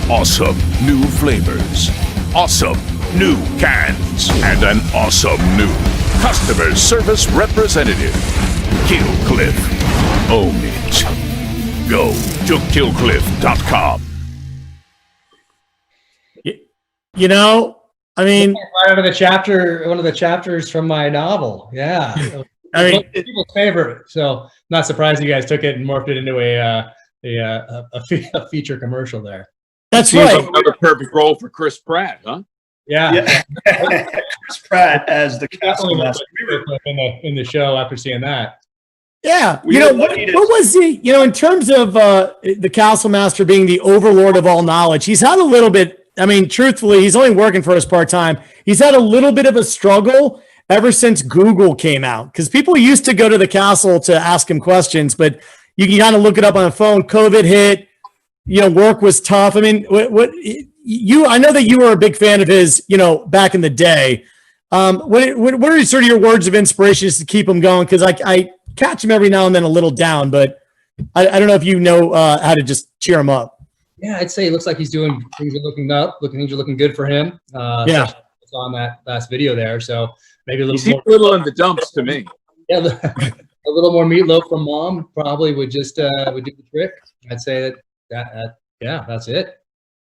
Awesome new flavors, awesome new cans, and an awesome new customer service representative. Killcliff. Own it. Go to killcliff.com. You know, I mean, Right out of the chapter, one of the chapters from my novel. Yeah. I mean, People's favorite. So not surprised you guys took it and morphed it into a feature commercial there. that's Seems right. like another perfect role for Chris Pratt, huh? Yeah. Chris Pratt as the castle Definitely master. in the show after seeing that. Yeah, We you know were what lucky to- was he? You know, in terms of the Castle Master being the overlord of all knowledge, he's had a little bit. I mean, truthfully, he's only working for us part time. He's had a little bit of a struggle ever since Google came out because people used to go to the castle to ask him questions, but you can kind of look it up on the phone. COVID hit. You know, work was tough. I mean, what you? I know that you were a big fan of his. You know, back in the day. What are sort of your words of inspiration just to keep him going? Because I catch him every now and then a little down, but I don't know if you know how to just cheer him up. Yeah, I'd say it looks like he's doing things are looking up, things are looking good for him. Yeah. It's on that last video there, so maybe a He little seems more. a little in the dumps to me. Yeah, a little more meatloaf from mom probably would just would do the trick. I'd say that yeah, that's it.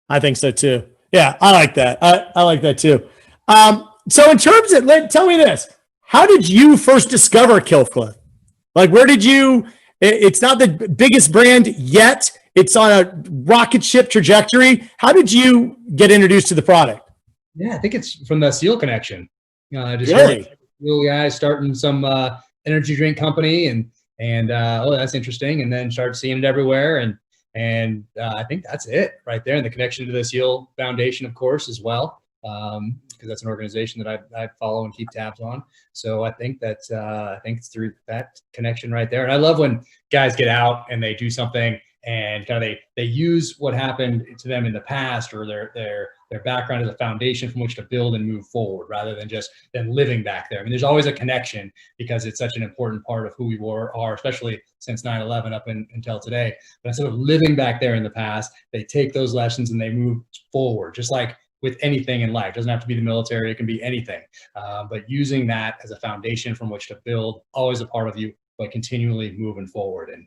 I think so too. Yeah, I like that. I like that too. So in terms of, tell me this: how did you first discover Killcliff? Like, where did you? It's not the biggest brand yet. It's on a rocket ship trajectory. How did you get introduced to the product? Yeah, I think it's from the SEAL connection. Just Really? SEAL guys starting some energy drink company, and oh, that's interesting. And then start seeing it everywhere, and I think that's it right there. And the connection to the SEAL Foundation, of course, as well, because that's an organization that I follow and keep tabs on. So I think that I think it's through that connection right there. And I love when guys get out and they do something and kind of they use what happened to them in the past or their background as a foundation from which to build and move forward rather than just them living back there. I mean, there's always a connection because it's such an important part of who we are, especially since 9/11 up until today. But instead of living back there in the past, they take those lessons and they move forward, just like with anything in life. It doesn't have to be the military, it can be anything. But using that as a foundation from which to build, always a part of you, but continually moving forward. And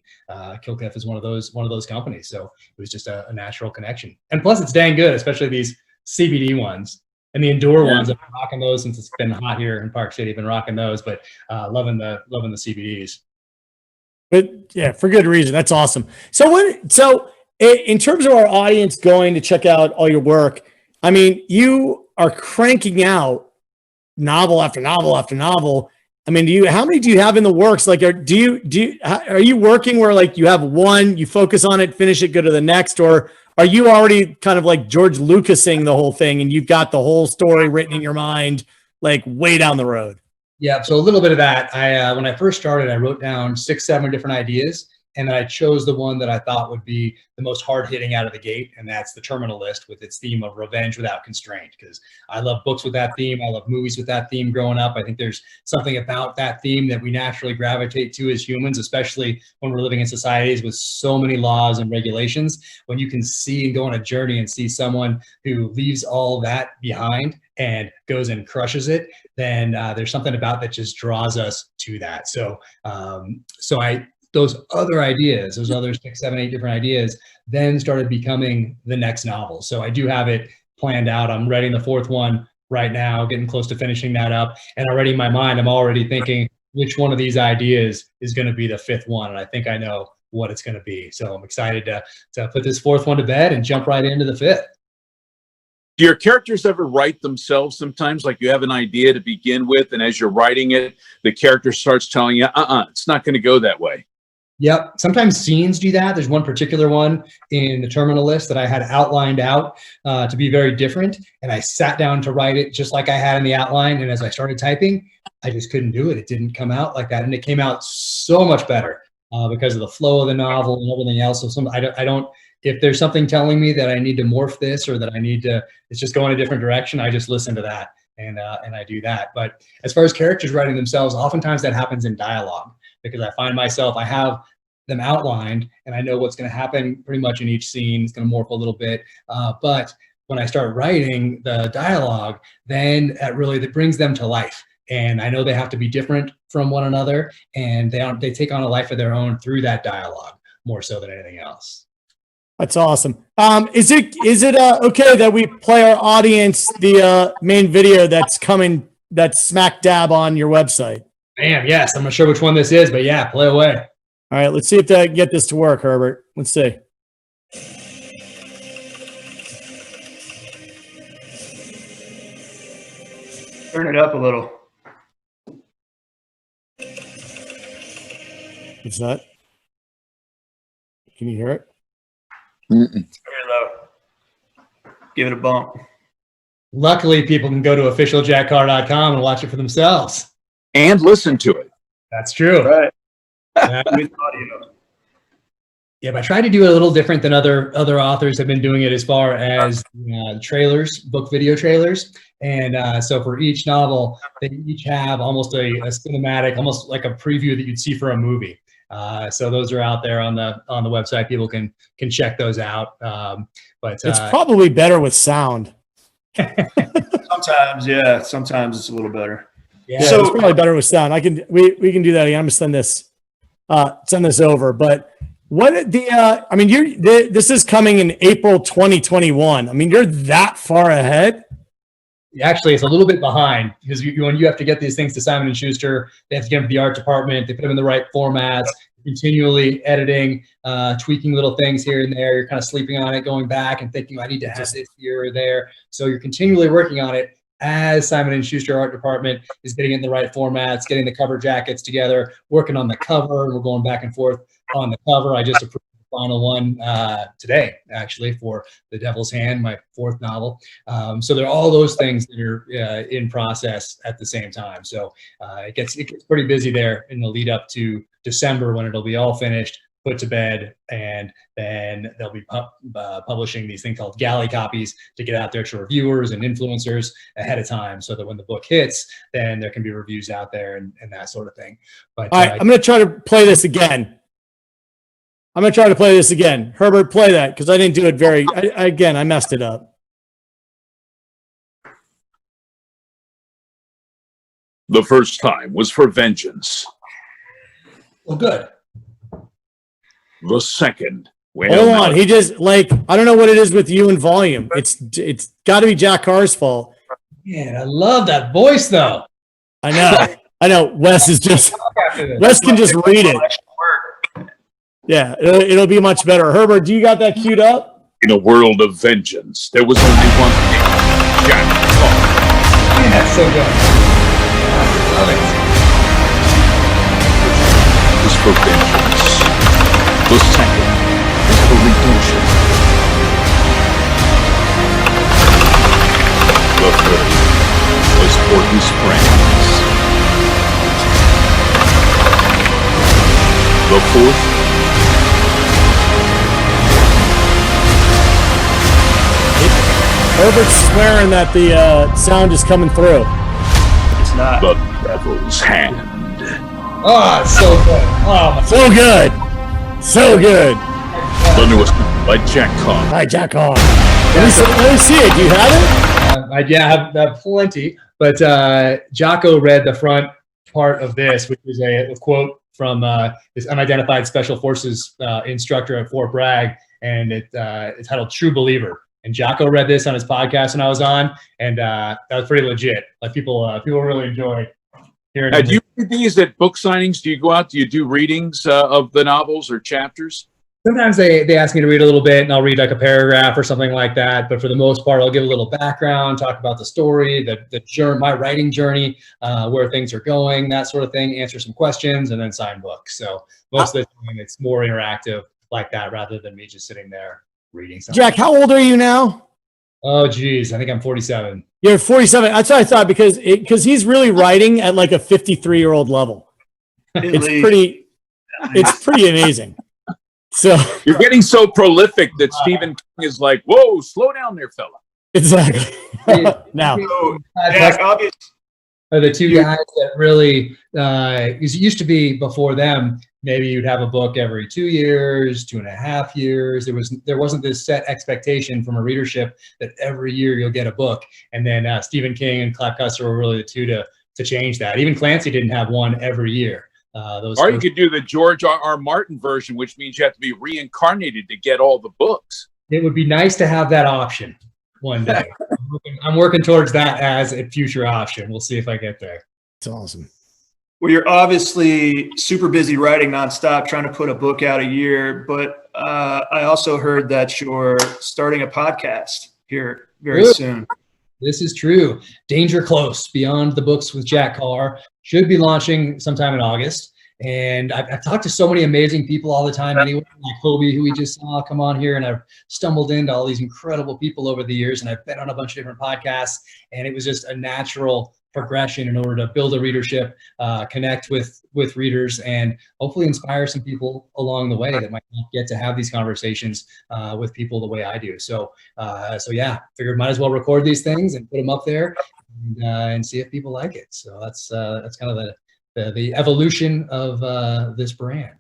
Killcliff is one of those companies. So it was just a natural connection. And plus it's dang good, especially these CBD ones and the Endure ones. I've been rocking those since it's been hot here in Park City. I've been rocking those, but loving the CBDs. But yeah, for good reason. That's awesome. So in terms of our audience going to check out all your work, I mean, you are cranking out novel after novel after novel. I mean, how many do you have in the works? Like, are you working where like you have one, you focus on it, finish it, go to the next, or are you already kind of like George Lucasing the whole thing and you've got the whole story written in your mind, like way down the road? Yeah, so a little bit of that. When I first started, I wrote down 6-7 different ideas, and then I chose the one that I thought would be the most hard-hitting out of the gate, and that's the Terminal List with its theme of revenge without constraint, because I love books with that theme. I love movies with that theme growing up. I think there's something about that theme that we naturally gravitate to as humans, especially when we're living in societies with so many laws and regulations. When you can see and go on a journey and see someone who leaves all that behind and goes and crushes it, then there's something about that just draws us to that. So those other ideas, those other 6, 7, 8 different ideas, then started becoming the next novel. So I do have it planned out. I'm writing the 4th one right now, getting close to finishing that up. And already in my mind, I'm already thinking which one of these ideas is going to be the fifth one. And I think I know what it's going to be. So I'm excited to put this fourth one to bed and jump right into the fifth. Do your characters ever write themselves sometimes? Like you have an idea to begin with, and as you're writing it, the character starts telling you, it's not going to go that way. Yep. Sometimes scenes do that. There's one particular one in the terminal list that I had outlined out to be very different. And I sat down to write it just like I had in the outline. And as I started typing, I just couldn't do it. It didn't come out like that. And it came out so much better because of the flow of the novel and everything else. So I don't, if there's something telling me that I need to morph this or that I need to, it's just go in a different direction, I just listen to that and I do that. But as far as characters writing themselves, oftentimes that happens in dialogue because I find myself, I have them outlined and I know what's going to happen pretty much in each scene. It's going to morph a little bit. But when I start writing the dialogue, then that brings them to life. And I know they have to be different from one another and they take on a life of their own through that dialogue more so than anything else. That's awesome. Is it okay that we play our audience the main video that's coming, that's smack dab on your website? Bam, yes. I'm not sure which one this is, but yeah, play away. All right, let's see if I can get this to work, Herbert. Let's see. Turn it up a little. What's that? Can you hear it? It's very low. Give it a bump. Luckily, people can go to officialjackcarr.com and watch it for themselves. And listen to it. That's true. Right. Yeah. With audio. Yeah, but I tried to do it a little different than other authors have been doing it as far as trailers, book video trailers. And so for each novel, they each have almost a cinematic, almost like a preview that you'd see for a movie. So those are out there on the website. People can check those out. But it's probably better with sound. Sometimes, yeah. Sometimes it's a little better. Yeah, so it's probably better with sound. We can do that again. I'm gonna send this over. But what this is coming in April 2021. I mean, you're that far ahead. Actually, it's a little bit behind because when you have to get these things to Simon & Schuster, they have to get them to the art department. They put them in the right formats, continually editing, tweaking little things here and there. You're kind of sleeping on it, going back and thinking, I need to have this here or there. So you're continually working on it as Simon & Schuster art department is getting it in the right formats, getting the cover jackets together, working on the cover, and we're going back and forth on the cover. I just approved the final one today, actually, for The Devil's Hand, my fourth novel. So there are all those things that are in process at the same time. So it gets pretty busy there in the lead up to December when it'll be all finished, put to bed, and then they'll be publishing these things called galley copies to get out there to reviewers and influencers ahead of time so that when the book hits, then there can be reviews out there and that sort of thing. But all right, I'm going to try to play this again. Herbert, play that because I didn't do it I messed it up. The first time was for vengeance. Well, good. The second. Hold on. He just I don't know what it is with you and volume. It's got to be Jack Carr's fault. Man, I love that voice though. I know. Wes can just read it. Yeah, it'll be much better. Herbert, do you got that queued up? In a world of vengeance, there was only one thing. Jack Carr. Man, that's so good. I love it. Was for vengeance. The second is for redemption. The third was for his friends. The fourth Herbert's swearing that the sound is coming through. It's not. The Devil's Hand. Oh, it's so good. Oh, so good. So good. The newest by Jack Carr. Hi, Jack Carr. Let me see it. Do you have it? I have plenty. But Jocko read the front part of this, which is a quote from this unidentified Special Forces instructor at Fort Bragg, and it's titled "True Believer." And Jocko read this on his podcast when I was on, and that was pretty legit. Like people really enjoy here. Do you read these at book signings? Do you go out? Do you do readings of the novels or chapters? Sometimes they ask me to read a little bit, and I'll read like a paragraph or something like that. But for the most part, I'll give a little background, talk about the story, the journey, my writing journey, where things are going, that sort of thing. Answer some questions, and then sign books. So most of the time, it's more interactive like that rather than me just sitting there reading something. Jack, how old are you now? Oh, geez, I think I'm 47. You're 47. That's what I thought because he's really writing at like a 53-year-old level. It's pretty amazing. So you're getting so prolific that Stephen King is like, "Whoa, slow down there, fella." Exactly. Now, Jack, obviously, are the two guys that really, because it used to be before them, maybe you'd have a book every 2 years, 2.5 years. There wasn't this set expectation from a readership that every year you'll get a book. And then Stephen King and Clive Cussler were really the two to change that. Even Clancy didn't have one every year. Or you could do the George R.R. Martin version, which means you have to be reincarnated to get all the books. It would be nice to have that option one day. I'm working towards that as a future option. We'll see if I get there. It's awesome. Well, you're obviously super busy writing nonstop, trying to put a book out a year. But I also heard that you're starting a podcast here very soon. This is true. Danger Close, Beyond the Books with Jack Carr, should be launching sometime in August. And I've talked to so many amazing people all the time anyway, like Kobe, who we just saw come on here. And I've stumbled into all these incredible people over the years. And I've been on a bunch of different podcasts. And it was just a natural progression in order to build a readership, connect with readers, and hopefully inspire some people along the way that might not get to have these conversations with people the way I do. So yeah, figured might as well record these things and put them up there and see if people like it. So that's kind of the evolution of this brand.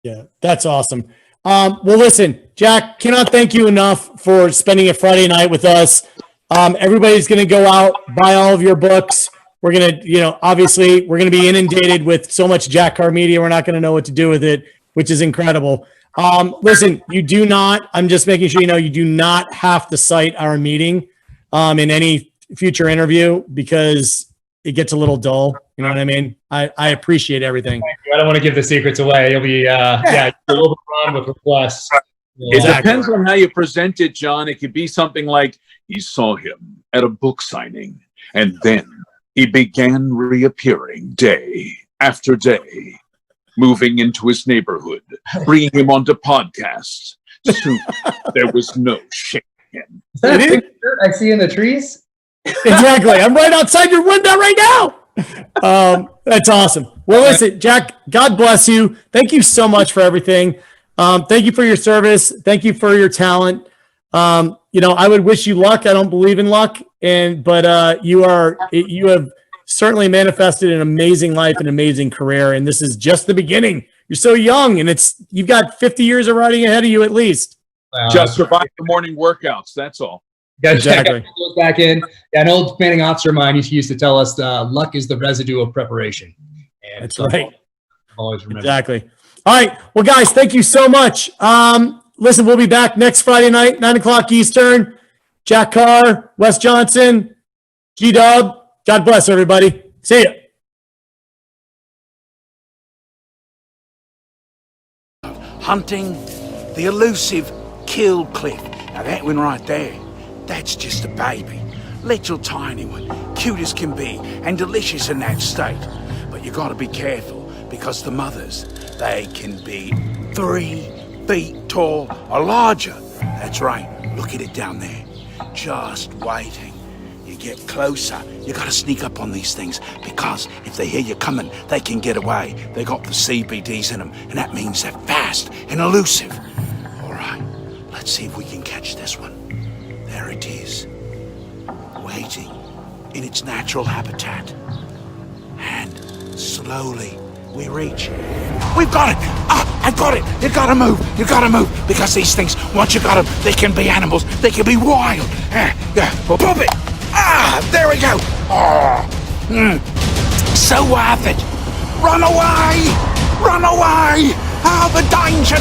Yeah, that's awesome. Well, listen, Jack, cannot thank you enough for spending a Friday night with us. Everybody's going to go out, buy all of your books. We're going to, obviously we're going to be inundated with so much Jack Carr media. We're not going to know what to do with it, which is incredible. Listen, I'm just making sure you do not have to cite our meeting in any future interview because it gets a little dull. You know what I mean? I appreciate everything. I don't want to give the secrets away. You'll be, overrun with requests. It depends on how you present it, John. It could be something like, he saw him at a book signing, and then he began reappearing day after day, moving into his neighborhood, bringing him onto podcasts. Soon, there was no shaking him. Is that a picture I see in the trees? Exactly. I'm right outside your window right now. That's awesome. Well, listen, Jack, God bless you. Thank you so much for everything. Thank you for your service. Thank you for your talent. I would wish you luck. I don't believe in luck, but you have certainly manifested an amazing life, an amazing career, and this is just the beginning. You're so young, and you've got 50 years of writing ahead of you at least. Just survive the morning workouts. That's all. Exactly. Goes back in. Yeah, an old commanding officer of mine used to tell us luck is the residue of preparation. And that's right. Always remember. Exactly. All right. Well, guys, thank you so much. Listen, we'll be back next Friday night, 9:00 Eastern. Jack Carr, Wes Johnson, G-Dub. God bless everybody. See ya. Hunting the elusive Kill Cliff. Now that one right there, that's just a baby. Little tiny one, cute as can be, and delicious in that state. But you gotta be careful, because the mothers, they can be 3 feet tall or larger. That's right, look at it down there. Just waiting. You get closer, you gotta sneak up on these things, because if they hear you coming, they can get away. They got the CBDs in them, and that means they're fast and elusive. All right, let's see if we can catch this one. There it is, waiting in its natural habitat. And slowly we reach. We've got it! I got it! You gotta move! Because these things, once you got them, they can be animals, they can be wild. Well, pop it! There we go! So worth it! Run away! Run away! The danger!